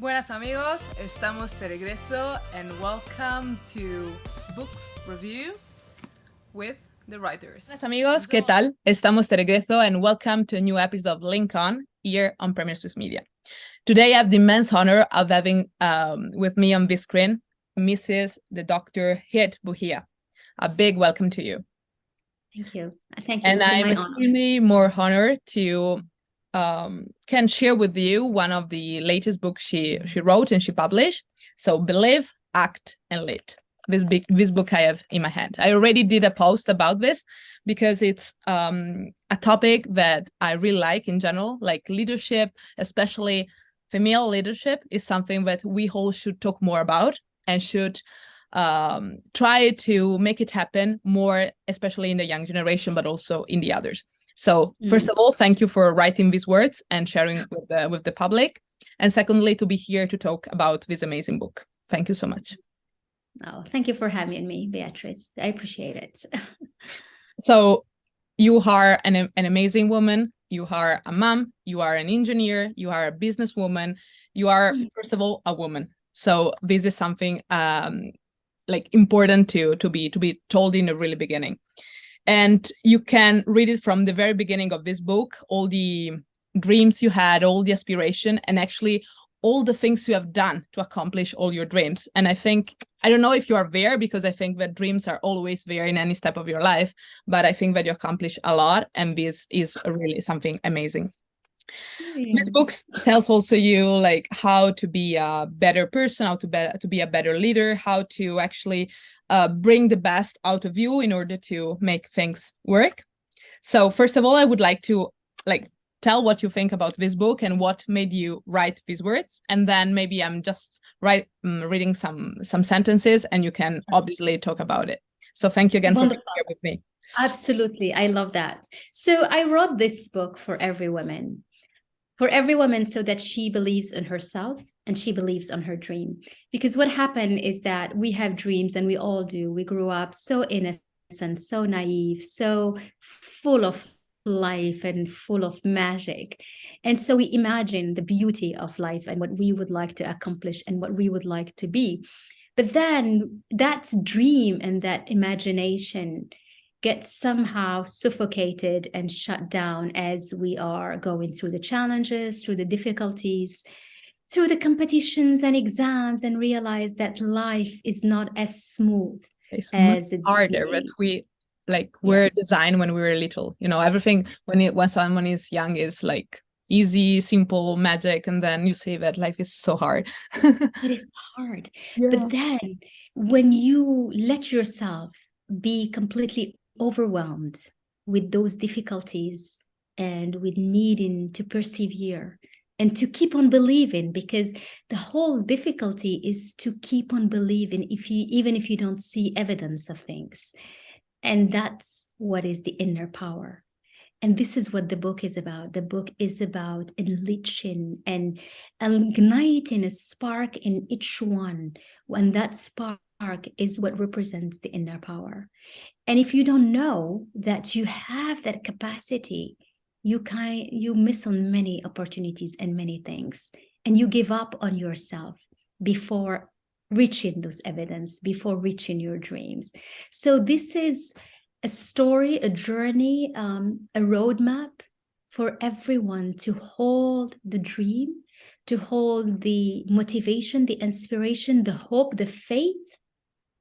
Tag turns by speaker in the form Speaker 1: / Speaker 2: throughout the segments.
Speaker 1: Buenas amigos, estamos de regreso and welcome to Books Review with the Writers.
Speaker 2: Buenas amigos, ¿qué tal? Estamos de regreso and welcome to a new episode of Lincoln here on Premier Swiss Media. Today I have the immense honor of having with me on this screen Mrs. the Dr. Het Buhia. A big welcome to you.
Speaker 3: Thank you. Thank you.
Speaker 2: And I'm extremely more honored to can share with you one of the latest books she wrote and she published. So Believe, Act, and Lead. This book I have in my hand. I already did a post about this because it's a topic that I really like in general, like leadership, especially female leadership is something that we all should talk more about and should try to make it happen more, especially in the young generation, but also in the others. So first of all, thank you for writing these words and sharing with the public. And secondly, to be here to talk about this amazing book. Thank you so much.
Speaker 3: Oh, thank you for having me, Beatrice. I appreciate it.
Speaker 2: So you are an amazing woman. You are a mom. You are an engineer. You are a businesswoman. You are, first of all, a woman. So this is something like important to be told in the really beginning. And you can read it from the very beginning of this book, all the dreams you had, all the aspiration, and actually all the things you have done to accomplish all your dreams. And I think, I don't know if you are there, because I think that dreams are always there in any step of your life, but I think that you accomplish a lot, and this is really something amazing. This book tells also you like how to be a better person, how to be a better leader, how to actually bring the best out of you in order to make things work. So first of all, I would like to tell what you think about this book and what made you write these words, and then maybe I'm just reading some sentences, and you can obviously talk about it. So thank you again for being here with me.
Speaker 3: Absolutely, I love that. So I wrote this book for every woman, so that she believes in herself and she believes on her dream. Because what happened is that we have dreams, and we all do. We grew up so innocent, so naive, so full of life and full of magic. And so we imagine the beauty of life and what we would like to accomplish and what we would like to be. But then that dream and that imagination gets somehow suffocated and shut down as we are going through the challenges, through the difficulties, through the competitions and exams, and realize that life is not as smooth as it
Speaker 2: harder, but we're designed when we were little. You know, everything when someone is young is like easy, simple, magic, and then you say that life is so hard.
Speaker 3: It is hard. Yeah. But then when you let yourself be completely overwhelmed with those difficulties and with needing to persevere and to keep on believing, because the whole difficulty is to keep on believing even if you don't see evidence of things. And that's what is the inner power. And this is what the book is about. The book is about enriching and igniting a spark in each one, when that spark is what represents the inner power. And if you don't know that you have that capacity, you miss on many opportunities and many things, and you give up on yourself before reaching those evidence, before reaching your dreams. So this is a story, a journey, a roadmap for everyone to hold the dream, to hold the motivation, the inspiration, the hope, the faith,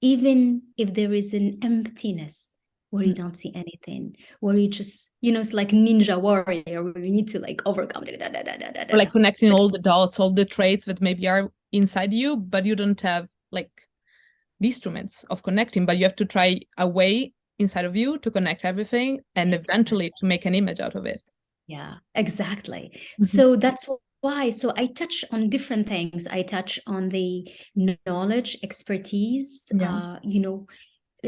Speaker 3: even if there is an emptiness where you don't see anything, where you just, it's like Ninja Warrior, where you need to like overcome
Speaker 2: or like connecting all the dots, all the traits that maybe are inside you, but you don't have like the instruments of connecting, but you have to try a way inside of you to connect everything and eventually to make an image out of it.
Speaker 3: Yeah, exactly. Mm-hmm. So that's why. So I touch on different things. I touch on the knowledge, expertise,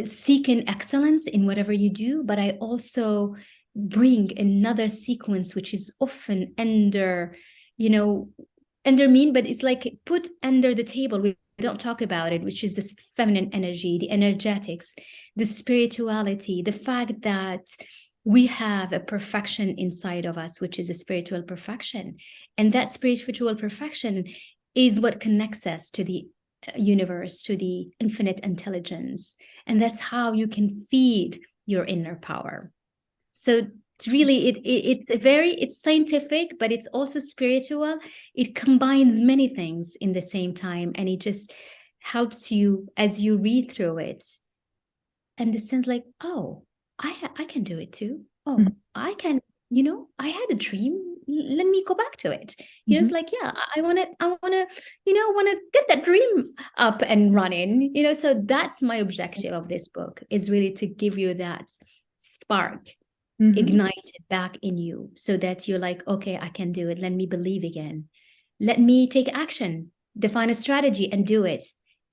Speaker 3: seeking excellence in whatever you do. But I also bring another sequence, which is often under mean, but it's like put under the table. We don't talk about it, which is this feminine energy, the energetics, the spirituality, the fact that we have a perfection inside of us, which is a spiritual perfection. And that spiritual perfection is what connects us to the universe, to the infinite intelligence. And that's how you can feed your inner power. So it's really, it's scientific, but it's also spiritual. It combines many things in the same time, and it just helps you as you read through it. And it sounds like, oh, I can do it too. Oh, I can, I had a dream. Let me go back to it. It's like, yeah, I want to get that dream up and running, so that's my objective of this book, is really to give you that spark ignited back in you, so that you're like, okay, I can do it. Let me believe again. Let me take action, define a strategy and do it.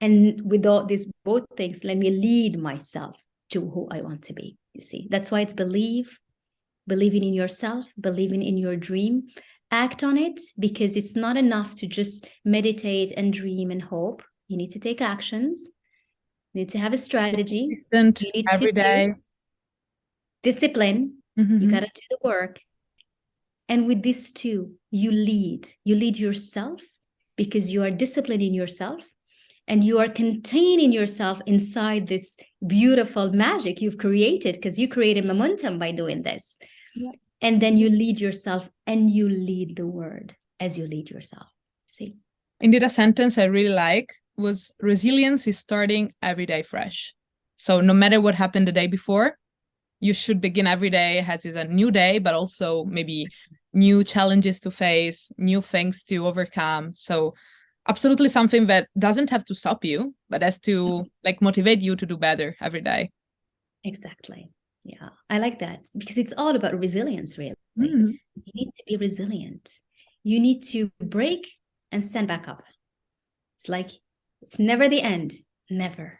Speaker 3: And with all these both things, let me lead myself to who I want to be. You see, that's why it's believing in yourself, believing in your dream, act on it, because it's not enough to just meditate and dream and hope. You need to take actions. You need to have a strategy. You need
Speaker 2: every day.
Speaker 3: Discipline. You got to do the work. And with this too, you lead yourself, because you are disciplining yourself. And you are containing yourself inside this beautiful magic you've created, because you created momentum by doing this. Yeah. And then you lead yourself, and you lead the world as you lead yourself. See?
Speaker 2: Indeed, a sentence I really like was, resilience is starting every day fresh. So no matter what happened the day before, you should begin every day as is a new day, but also maybe new challenges to face, new things to overcome. So absolutely something that doesn't have to stop you, but has to motivate you to do better every day.
Speaker 3: Exactly. Yeah, I like that, because it's all about resilience, really. You need to be resilient. You need to break and stand back up. It's like, it's never the end, never.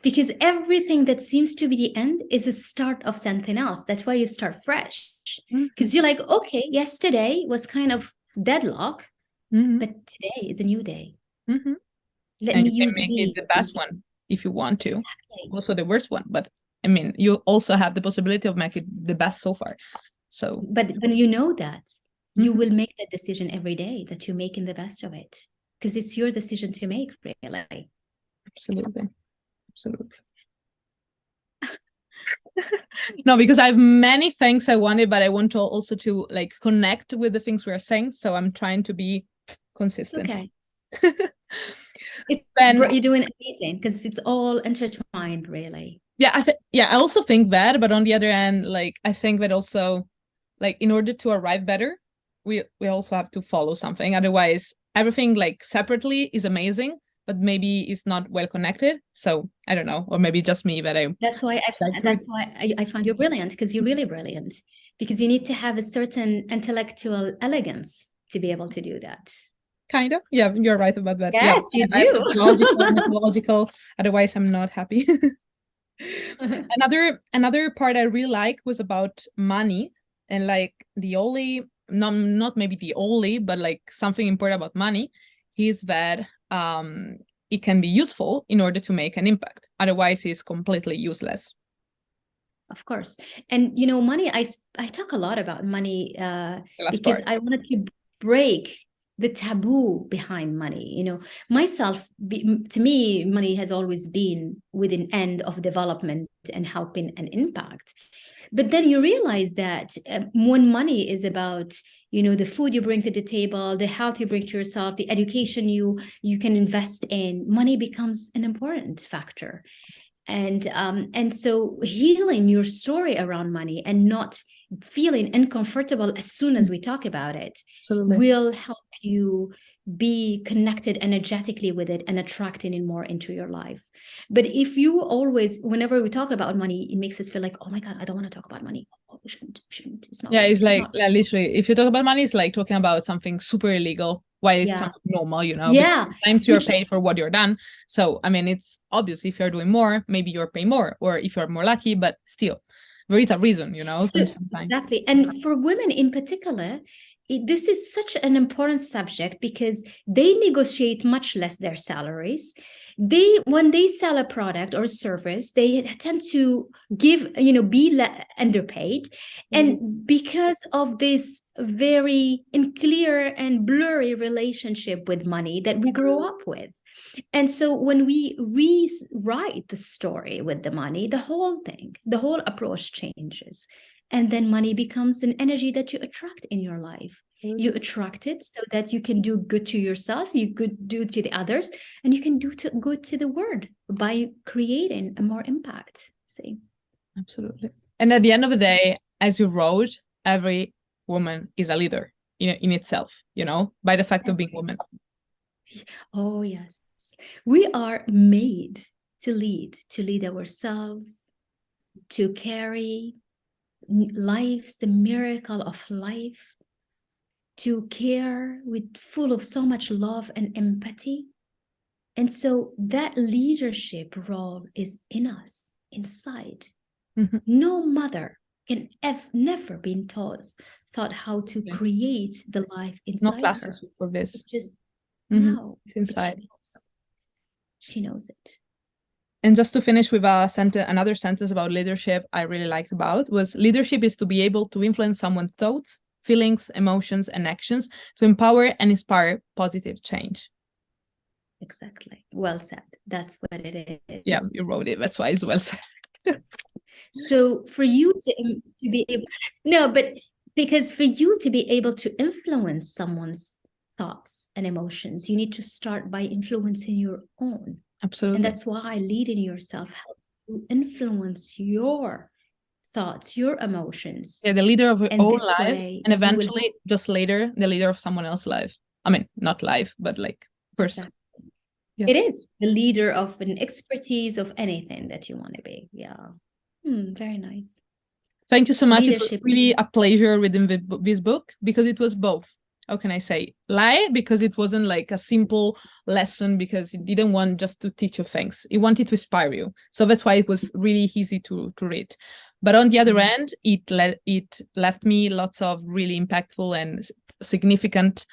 Speaker 3: Because everything that seems to be the end is a start of something else. That's why you start fresh. Because you're like, okay, yesterday was kind of deadlock, but today is a new day. Let me use
Speaker 2: make it the best one if you want to. Exactly. Also the worst one, but I mean, you also have the possibility of making it the best so far. So,
Speaker 3: but when you know that, you will make that decision every day, that you're making the best of it, because it's your decision to make, really.
Speaker 2: Absolutely. No, because I have many things I wanted, but I want to also to connect with the things we are saying. So I'm trying to be consistent.
Speaker 3: Okay. You're doing amazing, because it's all intertwined, really.
Speaker 2: Yeah, I also think that, but on the other hand, I think that also, in order to arrive better, we also have to follow something. Otherwise, everything separately is amazing, but maybe it's not well connected. So I don't know, or maybe just me, but
Speaker 3: That's why I find you brilliant, because you're really brilliant, because you need to have a certain intellectual elegance to be able to do that.
Speaker 2: Kind of. Yeah, you're right about that.
Speaker 3: Yes,
Speaker 2: yeah,
Speaker 3: you do.
Speaker 2: Logical. Otherwise, I'm not happy. Another part I really like was about money, and the only, not maybe the only, but something important about money is that it can be useful in order to make an impact. Otherwise, it's completely useless.
Speaker 3: Of course. And money, I talk a lot about money because I wanted to break the taboo behind money. Myself, to me, money has always been with an end of development and helping and impact. But then you realize that when money is about, the food you bring to the table, the health you bring to yourself, the education you can invest in, money becomes an important factor. And so healing your story around money and not feeling uncomfortable as soon as we talk about it will help you be connected energetically with it and attracting it more into your life. But if you always, whenever we talk about money, it makes us feel like, oh my God, I don't want to talk about money. Oh, we shouldn't. It's not.
Speaker 2: Yeah, it's literally, if you talk about money, it's like talking about something super illegal. Why it's something normal,
Speaker 3: Yeah.
Speaker 2: Sometimes you're paid for what you're done. So, I mean, it's obvious if you're doing more, maybe you're paying more, or if you're more lucky, but still, there is a reason, So sometimes.
Speaker 3: Exactly. And for women in particular, this is such an important subject because they negotiate much less their salaries. When they sell a product or service, they tend to give, be underpaid. And because of this very unclear and blurry relationship with money that we grow up with. And so when we rewrite the story with the money, the whole approach changes. And then money becomes an energy that you attract in your life. You attract it so that you can do good to yourself, you could do to the others, and you can do good to the world by creating a more impact. See?
Speaker 2: Absolutely. And at the end of the day, as you wrote, every woman is a leader in itself, by the fact of being woman.
Speaker 3: Oh, yes. We are made to lead ourselves, to carry the miracle of life, to care full of so much love and empathy. And so that leadership role is in us, inside. Mm-hmm. No mother can never been taught how to create the life inside.
Speaker 2: No classes
Speaker 3: her.
Speaker 2: For this.
Speaker 3: Just
Speaker 2: now, inside.
Speaker 3: She knows it.
Speaker 2: And just to finish with another sentence about leadership I really liked about was, leadership is to be able to influence someone's thoughts, feelings, emotions, and actions to empower and inspire positive change.
Speaker 3: Exactly. Well said. That's what it is.
Speaker 2: Yeah, you wrote it. That's why it's well said.
Speaker 3: So for you to be able, because for you to be able to influence someone's thoughts and emotions, you need to start by influencing your own.
Speaker 2: Absolutely.
Speaker 3: And that's why leading yourself helps you influence your thoughts, your emotions.
Speaker 2: Yeah, the leader of your own life, and eventually just later the leader of someone else's life. I mean, not life, but like person.
Speaker 3: Exactly. Yeah. It is the leader of an expertise of anything that you want to be. Yeah. Very nice.
Speaker 2: Thank you so much. Leadership. It was really a pleasure reading this book because it was both. How can I say? Lie, because it wasn't like a simple lesson, because it didn't want just to teach you things. It wanted to inspire you. So that's why it was really easy to read. But on the other end, it left me lots of really impactful and significant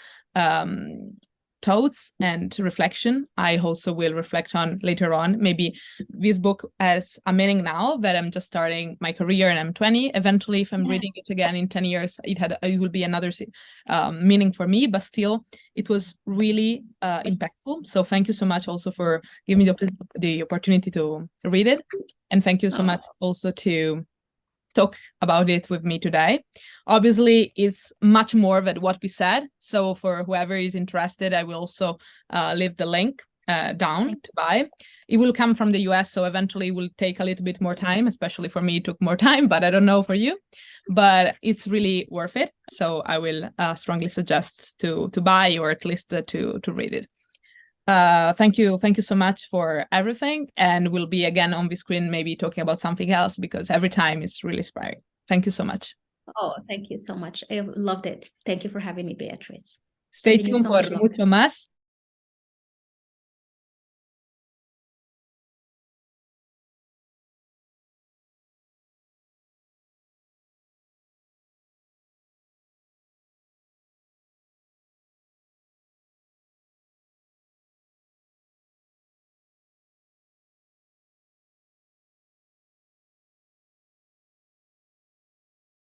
Speaker 2: thoughts and reflection. I also will reflect on later on. Maybe this book has a meaning now that I'm just starting my career and I'm 20. Eventually, if I'm reading it again in 10 years, it will be another meaning for me. But still, it was really impactful. So thank you so much also for giving me the opportunity to read it. And thank you so much also to talk about it with me today. Obviously, it's much more than what we said. So for whoever is interested, I will also leave the link down to buy. It will come from the US, so eventually it will take a little bit more time, especially for me, it took more time, but I don't know for you. But it's really worth it. So I will strongly suggest to buy, or at least to read it. Thank you so much for everything, and we'll be again on the screen maybe talking about something else, because every time it's really inspiring. Thank you so much.
Speaker 3: Oh, thank you so much. I loved it. Thank you for having me, Beatrice.
Speaker 2: Stay tuned for mucho más.